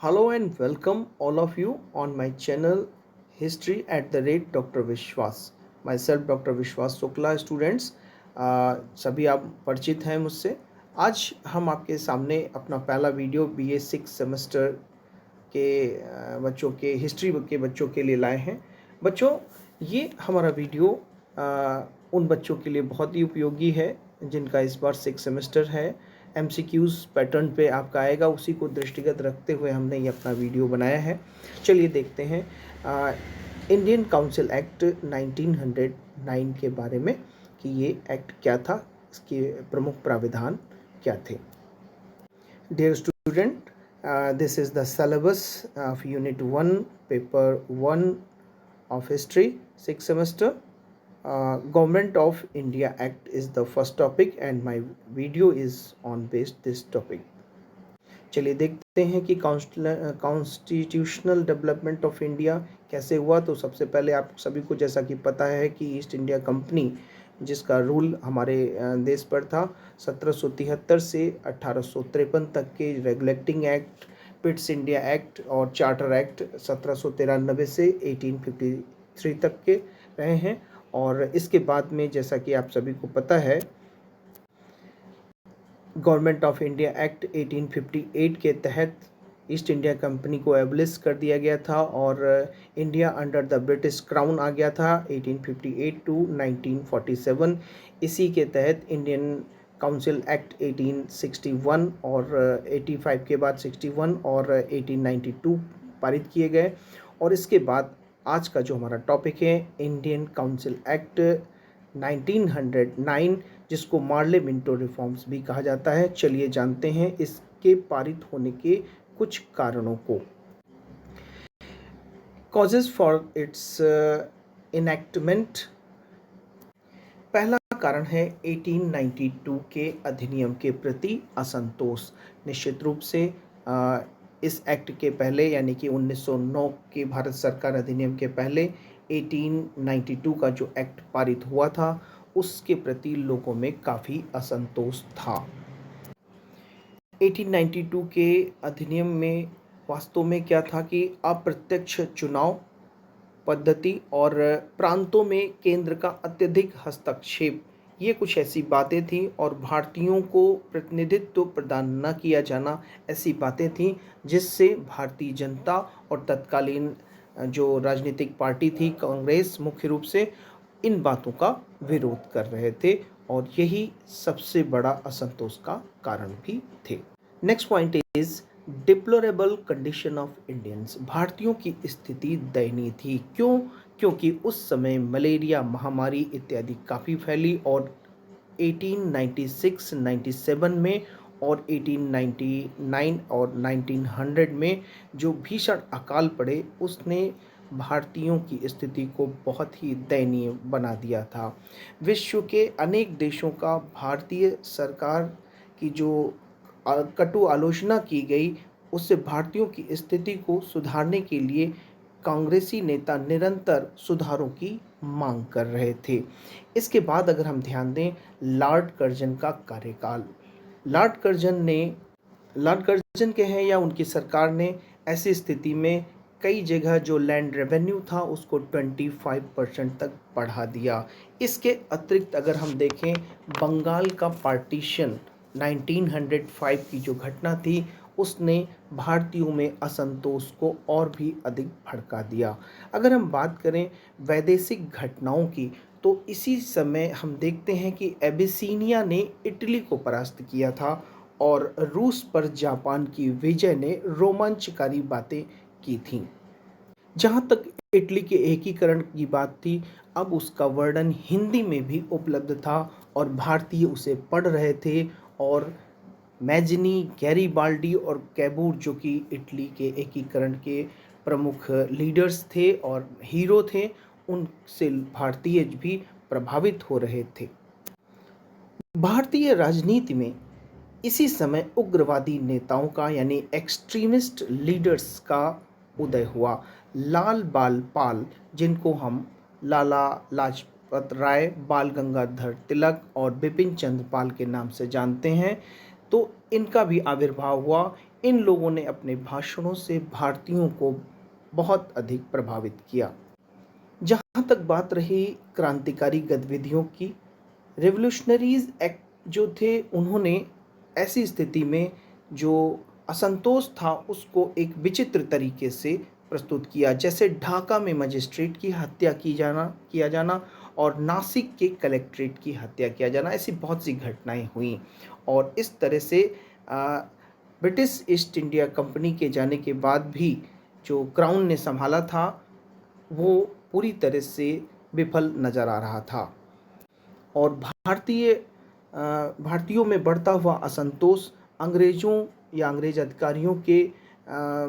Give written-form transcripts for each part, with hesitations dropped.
Hello and welcome all of you on my channel History at the rate Dr. Vishwas. Myself Dr. Vishwas Shukla students सभी आप परिचित हैं मुझसे। आज हम आपके सामने अपना पहला वीडियो BA 6 सेमेस्टर के बच्चों के हिस्ट्री के बच्चों के लिए लाए हैं। बच्चों, ये हमारा वीडियो उन बच्चों के लिए बहुत ही उपयोगी है जिनका इस बार 6 सेमेस्टर है। MCQs पैटर्न पे आपका आएगा, उसी को दृष्टिगत रखते हुए हमने ये अपना वीडियो बनाया है। चलिए देखते हैं इंडियन काउंसिल एक्ट 1909 के बारे में कि ये एक्ट क्या था, इसके प्रमुख प्राविधान क्या थे। Dear student, this is the syllabus of unit 1 paper 1 of history 6th semester. Government of India Act is the first topic and my video is on based this topic. चलिए देखते हैं कि कॉन्स्टिट्यूशनल डेवलपमेंट ऑफ इंडिया कैसे हुआ। तो सबसे पहले आप सभी को जैसा कि पता है कि ईस्ट इंडिया कंपनी जिसका रूल हमारे देश पर था 1773 से 1853 तक के regulating act, Pitt's India act और चार्टर एक्ट 1793 से 1853 तक के रहे हैं। और इसके बाद में जैसा कि आप सभी को पता है गवर्नमेंट ऑफ इंडिया एक्ट 1858 के तहत ईस्ट इंडिया कंपनी को एबलिश कर दिया गया था और India under the British crown आ गया था 1858 टू 1947। इसी के तहत इंडियन काउंसिल एक्ट 1861 और 85 के बाद 61 और 1892 पारित किए गए। और इसके बाद आज का जो हमारा टॉपिक है इंडियन काउंसिल एक्ट 1909, जिसको मार्ले मिंटो रिफॉर्म्स भी कहा जाता है। चलिए जानते हैं इसके पारित होने के कुछ कारणों को। Causes for its enactment. पहला कारण है 1892 के अधिनियम के प्रति असंतोष। निश्चित रूप से इस एक्ट के पहले यानी कि 1909 के भारत सरकार अधिनियम के पहले 1892 का जो एक्ट पारित हुआ था उसके प्रति लोगों में काफ़ी असंतोष था। 1892 के अधिनियम में वास्तव में क्या था कि अप्रत्यक्ष चुनाव पद्धति और प्रांतों में केंद्र का अत्यधिक हस्तक्षेप, ये कुछ ऐसी बातें थीं और भारतीयों को प्रतिनिधित्व प्रदान न किया जाना, ऐसी बातें थीं जिससे भारतीय जनता और तत्कालीन जो राजनीतिक पार्टी थी कांग्रेस मुख्य रूप से इन बातों का विरोध कर रहे थे और यही सबसे बड़ा असंतोष का कारण भी थे। Next point is deplorable condition of Indians. भारतीयों की स्थिति दयनीय थी। क्यों? क्योंकि उस समय मलेरिया महामारी इत्यादि काफ़ी फैली और 1896-97 में और 1899 और 1900 में जो भीषण अकाल पड़े उसने भारतीयों की स्थिति को बहुत ही दयनीय बना दिया था। विश्व के अनेक देशों का भारतीय सरकार की जो कटु आलोचना की गई उससे भारतीयों की स्थिति को सुधारने के लिए कांग्रेसी नेता निरंतर सुधारों की मांग कर रहे थे। इसके बाद अगर हम ध्यान दें लॉर्ड कर्जन का कार्यकाल, लॉर्ड कर्जन के हैं या उनकी सरकार ने ऐसी स्थिति में कई जगह जो लैंड रेवेन्यू था उसको 25% तक बढ़ा दिया। इसके अतिरिक्त अगर हम देखें बंगाल का पार्टीशन 1905 की जो घटना थी उसने भारतीयों में असंतोष को और भी अधिक भड़का दिया। अगर हम बात करें वैदेशिक घटनाओं की तो इसी समय हम देखते हैं कि एबिसीनिया ने इटली को परास्त किया था और रूस पर जापान की विजय ने रोमांचकारी बातें की थीं। जहाँ तक इटली के एकीकरण की बात थी, अब उसका वर्णन हिंदी में भी उपलब्ध था और भारतीय उसे पढ़ रहे थे और मैजनी, गैरीबाल्डी और कैबूर जो कि इटली के एकीकरण के प्रमुख लीडर्स थे और हीरो थे, उनसे भारतीय भी प्रभावित हो रहे थे। भारतीय राजनीति में इसी समय उग्रवादी नेताओं का यानी एक्सट्रीमिस्ट लीडर्स का उदय हुआ। लाल बाल पाल, जिनको हम लाला लाजपत राय, बाल गंगाधर तिलक और बिपिन चंद्र पाल के नाम से जानते हैं, तो इनका भी आविर्भाव हुआ इन लोगों ने अपने भाषणों से भारतीयों को बहुत अधिक प्रभावित किया। जहाँ तक बात रही क्रांतिकारी गतिविधियों की, रेवोल्यूशनरीज एक्ट जो थे उन्होंने ऐसी स्थिति में जो असंतोष था उसको एक विचित्र तरीके से प्रस्तुत किया, जैसे ढाका में मजिस्ट्रेट की हत्या किया जाना और नासिक के कलेक्ट्रेट की हत्या किया जाना, ऐसी बहुत सी घटनाएं हुई। और इस तरह से ब्रिटिश ईस्ट इंडिया कंपनी के जाने के बाद भी जो क्राउन ने संभाला था वो पूरी तरह से विफल नज़र आ रहा था। और भारतीयों में बढ़ता हुआ असंतोष अंग्रेज़ों या अंग्रेज अधिकारियों के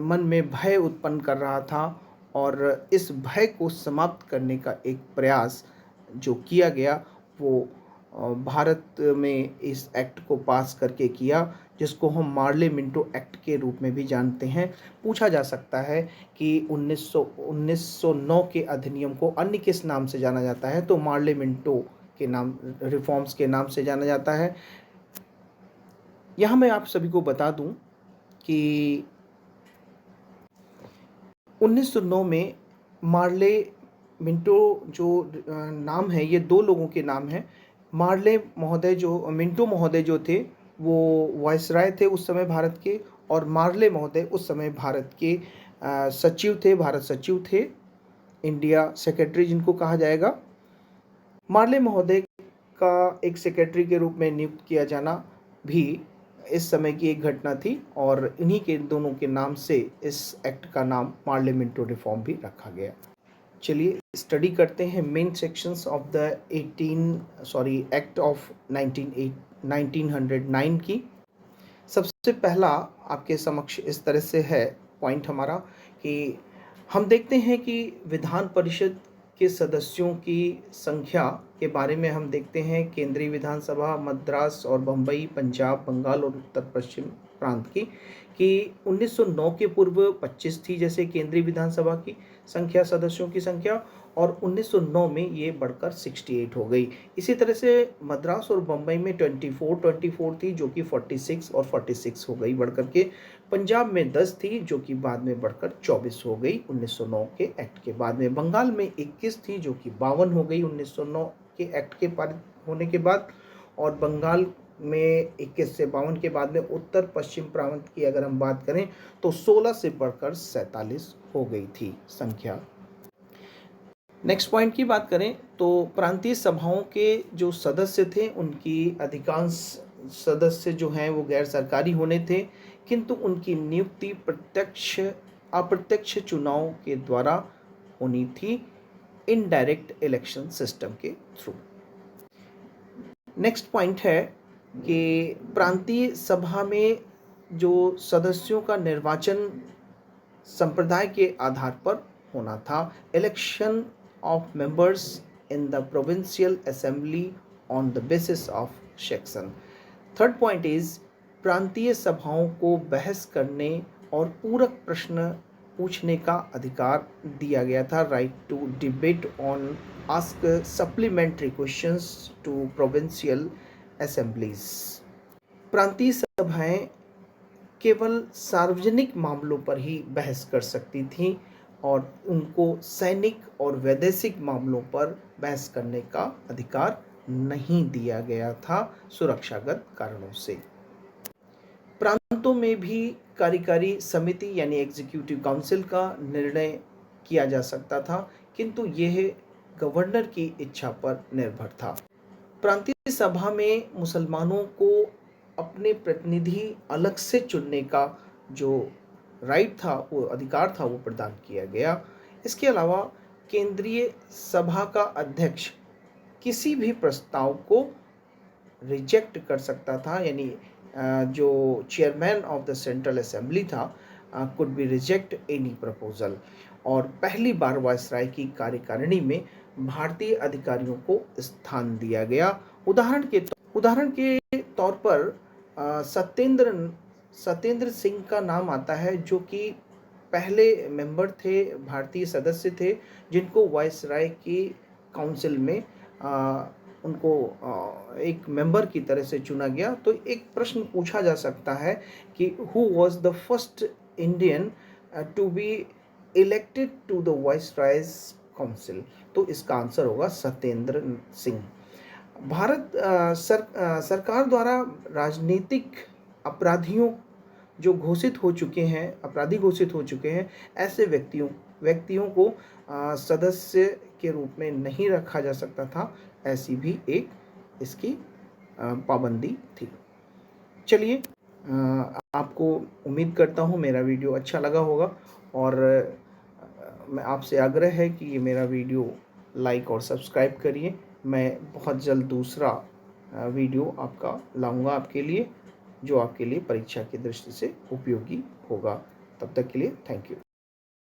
मन में भय उत्पन्न कर रहा था, और इस भय को समाप्त करने का एक प्रयास जो किया गया वो भारत में इस एक्ट को पास करके किया, जिसको हम मार्ले मिंटो एक्ट के रूप में भी जानते हैं। पूछा जा सकता है कि 1909 के अधिनियम को अन्य किस नाम से जाना जाता है, तो मार्ले मिंटो के नाम, रिफॉर्म्स के नाम से जाना जाता है। यहाँ मैं आप सभी को बता दूं कि 1909 में मार्ले मिंटो जो नाम है, ये दो लोगों के नाम हैं। मार्ले महोदय मिंटो महोदय जो थे वो वायसराय थे उस समय भारत के, और मार्ले महोदय उस समय भारत के सचिव थे, भारत सचिव थे, इंडिया सेक्रेटरी जिनको कहा जाएगा। मार्ले महोदय का एक सेक्रेटरी के रूप में नियुक्त किया जाना भी इस समय की एक घटना थी, और इन्हीं के दोनों के नाम से इस एक्ट का नाम मार्ले मिंटो रिफॉर्म भी रखा गया। चलिए स्टडी करते हैं main sections of the act of 1909 की। सबसे पहला आपके समक्ष इस तरह से है पॉइंट हमारा कि हम देखते हैं कि विधान परिषद के सदस्यों की संख्या के बारे में हम देखते हैं केंद्रीय विधानसभा मद्रास और बम्बई, पंजाब, बंगाल और उत्तर पश्चिम प्रांत की, कि 1909 के पूर्व 25 थी जैसे केंद्रीय विधानसभा की संख्या, सदस्यों की संख्या, और 1909 में ये बढ़कर 68 हो गई। इसी तरह से मद्रास और बम्बई में 24 थी जो कि 46 और 46 हो गई बढ़कर के। पंजाब में 10 थी जो कि बाद में बढ़कर 24 हो गई 1909 के एक्ट के बाद में। बंगाल में 21 थी जो कि 52 हो गई 1909 के एक्ट के पारित होने के बाद। और बंगाल में 21 से 52 के बाद में उत्तर पश्चिम प्रांत की अगर हम बात करें तो 16 से बढ़कर 47 हो गई थी संख्या। नेक्स्ट पॉइंट की बात करें तो प्रांतीय सभाओं के जो सदस्य थे उनकी अधिकांश सदस्य जो हैं वो गैर सरकारी होने थे, किंतु उनकी नियुक्ति प्रत्यक्ष अप्रत्यक्ष चुनाव के द्वारा होनी थी, इनडायरेक्ट इलेक्शन सिस्टम के थ्रू। नेक्स्ट पॉइंट है कि प्रांतीय सभा में जो सदस्यों का निर्वाचन संप्रदाय के आधार पर होना था। Election of members in the provincial assembly on the basis of section. Third point is प्रांतीय सभाओं को बहस करने और पूरक प्रश्न पूछने का अधिकार दिया गया था, right to debate on ask supplementary questions to provincial assemblies. प्रांतीय सभाएं केवल सार्वजनिक मामलों पर ही बहस कर सकती थीं और उनको सैनिक और वैदेशिक मामलों पर बहस करने का अधिकार नहीं दिया गया था सुरक्षागत कारणों से। प्रांतों में भी कार्यकारी समिति यानी एग्जीक्यूटिव काउंसिल का निर्णय किया जा सकता था, किंतु यह गवर्नर की इच्छा पर निर्भर था। प्रांतीय सभा में मुसलमानों को अपने प्रतिनिधि अलग से चुनने का जो राइट था, वो अधिकार था, वो प्रदान किया गया। इसके अलावा केंद्रीय सभा का अध्यक्ष किसी भी प्रस्ताव को रिजेक्ट कर सकता था, यानी जो chairman of the central assembly था could be reject any proposal. और पहली बार वायसराय की कार्यकारिणी में भारतीय अधिकारियों को स्थान दिया गया। उदाहरण के तौर पर सत्येंद्र सिंह का नाम आता है, जो कि पहले मेंबर थे, भारतीय सदस्य थे, जिनको वायसराय की काउंसिल में उनको एक मेंबर की तरह से चुना गया। तो एक प्रश्न पूछा जा सकता है कि who was the first Indian to be elected to the viceroy's council. तो इसका आंसर होगा सत्येंद्र सिंह। भारत सरकार द्वारा राजनीतिक अपराधियों जो घोषित हो चुके हैं, अपराधी घोषित हो चुके हैं, ऐसे व्यक्तियों को सदस्य के रूप में नहीं रखा जा सकता था। ऐसी भी एक इसकी पाबंदी थी। चलिए, आपको उम्मीद करता हूँ मेरा वीडियो अच्छा लगा होगा, और मैं आपसे आग्रह है कि ये मेरा वीडियो लाइक और सब्सक्राइब करिए। मैं बहुत जल्द दूसरा वीडियो आपका लाऊंगा आपके लिए, जो आपके लिए परीक्षा की दृष्टि से उपयोगी होगा। तब तक के लिए थैंक यू।